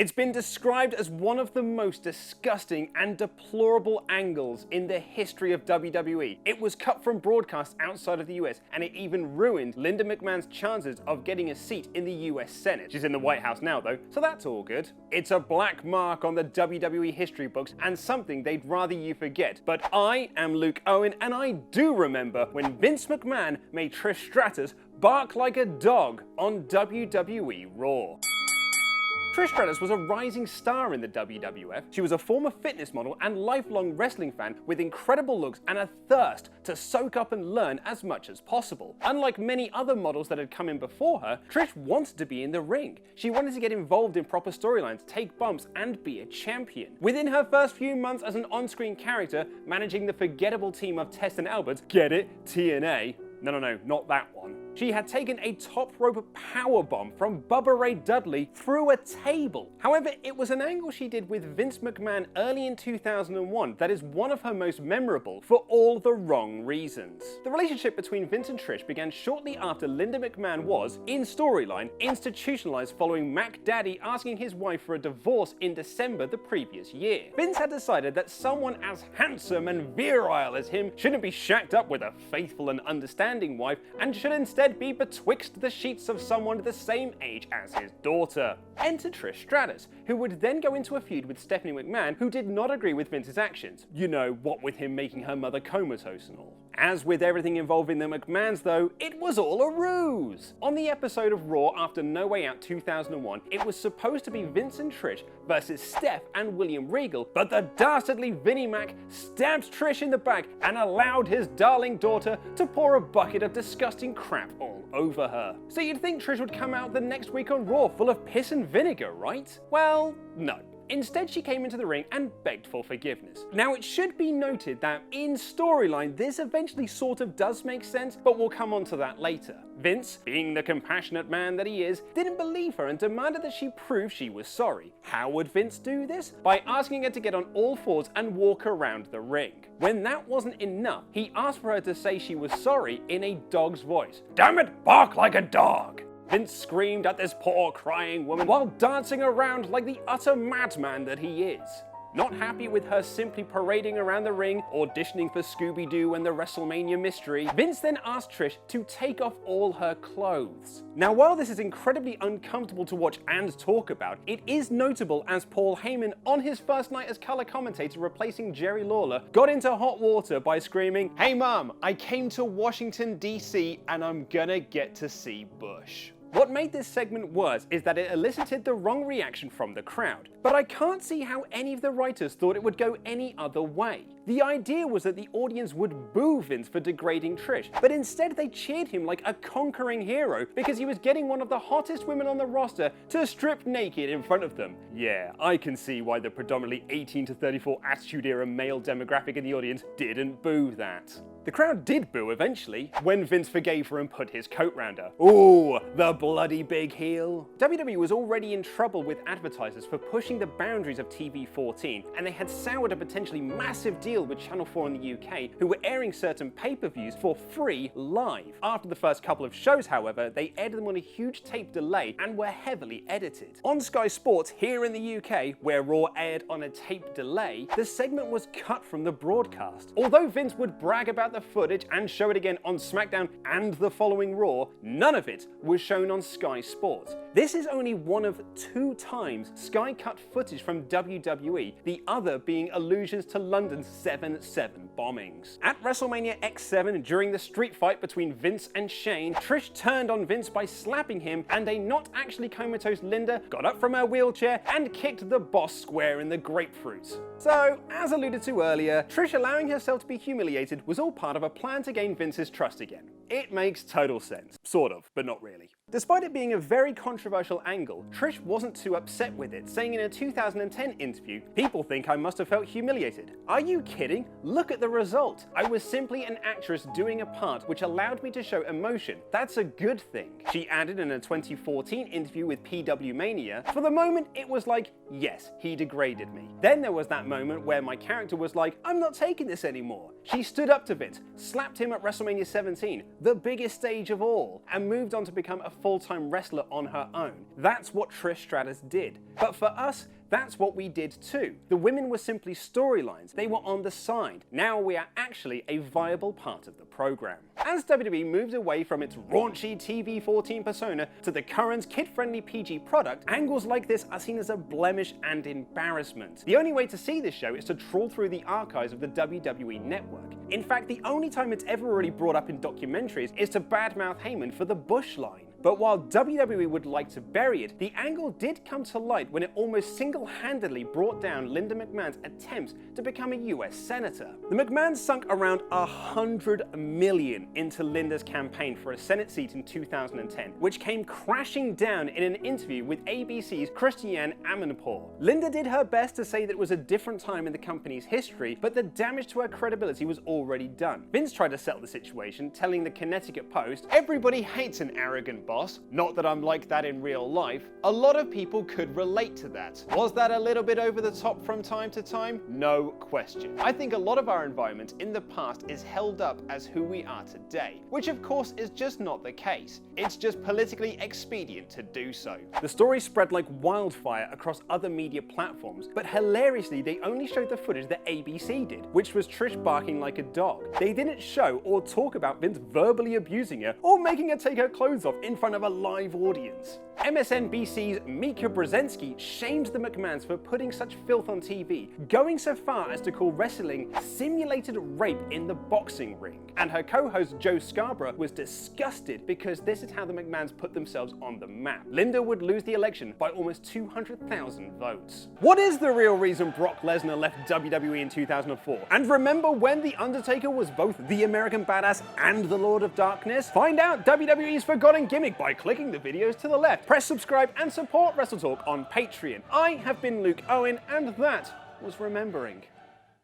It's been described as one of the most disgusting and deplorable angles in the history of WWE. It was cut from broadcasts outside of the US, and it even ruined Linda McMahon's chances of getting a seat in the US Senate. She's in the White House now though, so that's all good. It's a black mark on the WWE history books and something they'd rather you forget. But I am Luke Owen, and I do remember when Vince McMahon made Trish Stratus bark like a dog on WWE Raw. Trish Stratus was a rising star in the WWF. She was a former fitness model and lifelong wrestling fan with incredible looks and a thirst to soak up and learn as much as possible. Unlike many other models that had come in before her, Trish wanted to be in the ring. She wanted to get involved in proper storylines, take bumps, and be a champion. Within her first few months as an on-screen character, managing the forgettable team of Test and Albert, get it? TNA. No, not that one. She had taken a top rope powerbomb from Bubba Ray Dudley through a table. However, it was an angle she did with Vince McMahon early in 2001 that is one of her most memorable for all the wrong reasons. The relationship between Vince and Trish began shortly after Linda McMahon was, in storyline, institutionalized following Mac Daddy asking his wife for a divorce in December the previous year. Vince had decided that someone as handsome and virile as him shouldn't be shacked up with a faithful and understanding wife and should instead be betwixt the sheets of someone the same age as his daughter. Enter Trish Stratus, who would then go into a feud with Stephanie McMahon, who did not agree with Vince's actions. You know, what with him making her mother comatose and all. As with everything involving the McMahons though, it was all a ruse. On the episode of Raw after No Way Out 2001, it was supposed to be Vince and Trish versus Steph and William Regal, but the dastardly Vinnie Mac stabbed Trish in the back and allowed his darling daughter to pour a bucket of disgusting crap all over her. So you'd think Trish would come out the next week on Raw full of piss and vinegar, right? Well, no. Instead, she came into the ring and begged for forgiveness. Now, it should be noted that in storyline, this eventually sort of does make sense, but we'll come on to that later. Vince, being the compassionate man that he is, didn't believe her and demanded that she prove she was sorry. How would Vince do this? By asking her to get on all fours and walk around the ring. When that wasn't enough, he asked for her to say she was sorry in a dog's voice. Damn it, bark like a dog! Vince screamed at this poor crying woman while dancing around like the utter madman that he is. Not happy with her simply parading around the ring, auditioning for Scooby-Doo and the WrestleMania mystery, Vince then asked Trish to take off all her clothes. Now, while this is incredibly uncomfortable to watch and talk about, it is notable as Paul Heyman, on his first night as color commentator replacing Jerry Lawler, got into hot water by screaming, "Hey mom, I came to Washington DC and I'm gonna get to see Bush." What made this segment worse is that it elicited the wrong reaction from the crowd, but I can't see how any of the writers thought it would go any other way. The idea was that the audience would boo Vince for degrading Trish, but instead they cheered him like a conquering hero because he was getting one of the hottest women on the roster to strip naked in front of them. Yeah, I can see why the predominantly 18 to 34 Attitude Era male demographic in the audience didn't boo that. The crowd did boo eventually, when Vince forgave her and put his coat round her. Ooh, the bloody big heel. WWE was already in trouble with advertisers for pushing the boundaries of TV-14, and they had soured a potentially massive deal with Channel 4 in the UK, who were airing certain pay-per-views for free live. After the first couple of shows, however, they aired them on a huge tape delay and were heavily edited. On Sky Sports here in the UK, where Raw aired on a tape delay, the segment was cut from the broadcast. Although Vince would brag about the footage and show it again on SmackDown and the following Raw, none of it was shown on Sky Sports. This is only one of 2 times Sky cut footage from WWE, the other being allusions to London's 7/7 bombings. At WrestleMania X7, during the street fight between Vince and Shane, Trish turned on Vince by slapping him, and a not actually comatose Linda got up from her wheelchair and kicked the boss square in the grapefruit. So, as alluded to earlier, Trish allowing herself to be humiliated was all part of a plan to gain Vince's trust again. It makes total sense. Sort of, but not really. Despite it being a very controversial angle, Trish wasn't too upset with it, saying in a 2010 interview, "People think I must have felt humiliated. Are you kidding? Look at the result. I was simply an actress doing a part which allowed me to show emotion. That's a good thing." She added in a 2014 interview with PW Mania, "For the moment, it was like, yes, he degraded me. Then there was that moment where my character was like, I'm not taking this anymore." She stood up to Vince, slapped him at WrestleMania 17, the biggest stage of all, and moved on to become a full-time wrestler on her own. That's what Trish Stratus did. But for us, that's what we did too. The women were simply storylines. They were on the side. Now we are actually a viable part of the program. As WWE moves away from its raunchy TV-14 persona to the current kid-friendly PG product, angles like this are seen as a blemish and embarrassment. The only way to see this show is to trawl through the archives of the WWE Network. In fact, the only time it's ever really brought up in documentaries is to badmouth Heyman for the Bush line. But while WWE would like to bury it, the angle did come to light when it almost single-handedly brought down Linda McMahon's attempts to become a US senator. The McMahons sunk around $100 million into Linda's campaign for a Senate seat in 2010, which came crashing down in an interview with ABC's Christiane Amanpour. Linda did her best to say that it was a different time in the company's history, but the damage to her credibility was already done. Vince tried to settle the situation, telling the Connecticut Post, "Everybody hates an arrogant boss. Not that I'm like that in real life. A lot of people could relate to that. Was that a little bit over the top from time to time? No question. I think a lot of our environment in the past is held up as who we are today, which of course is just not the case. It's just politically expedient to do so." The story spread like wildfire across other media platforms, but hilariously they only showed the footage that ABC did, which was Trish barking like a dog. They didn't show or talk about Vince verbally abusing her or making her take her clothes off in front of a live audience. MSNBC's Mika Brzezinski shamed the McMahons for putting such filth on TV, going so far as to call wrestling simulated rape in the boxing ring. And her co-host Joe Scarborough was disgusted because this is how the McMahons put themselves on the map. Linda would lose the election by almost 200,000 votes. What is the real reason Brock Lesnar left WWE in 2004? And remember when The Undertaker was both the American Badass and the Lord of Darkness? Find out WWE's forgotten gimmick by clicking the videos to the left. Press subscribe and support WrestleTalk on Patreon. I have been Luke Owen, and that was Remembering.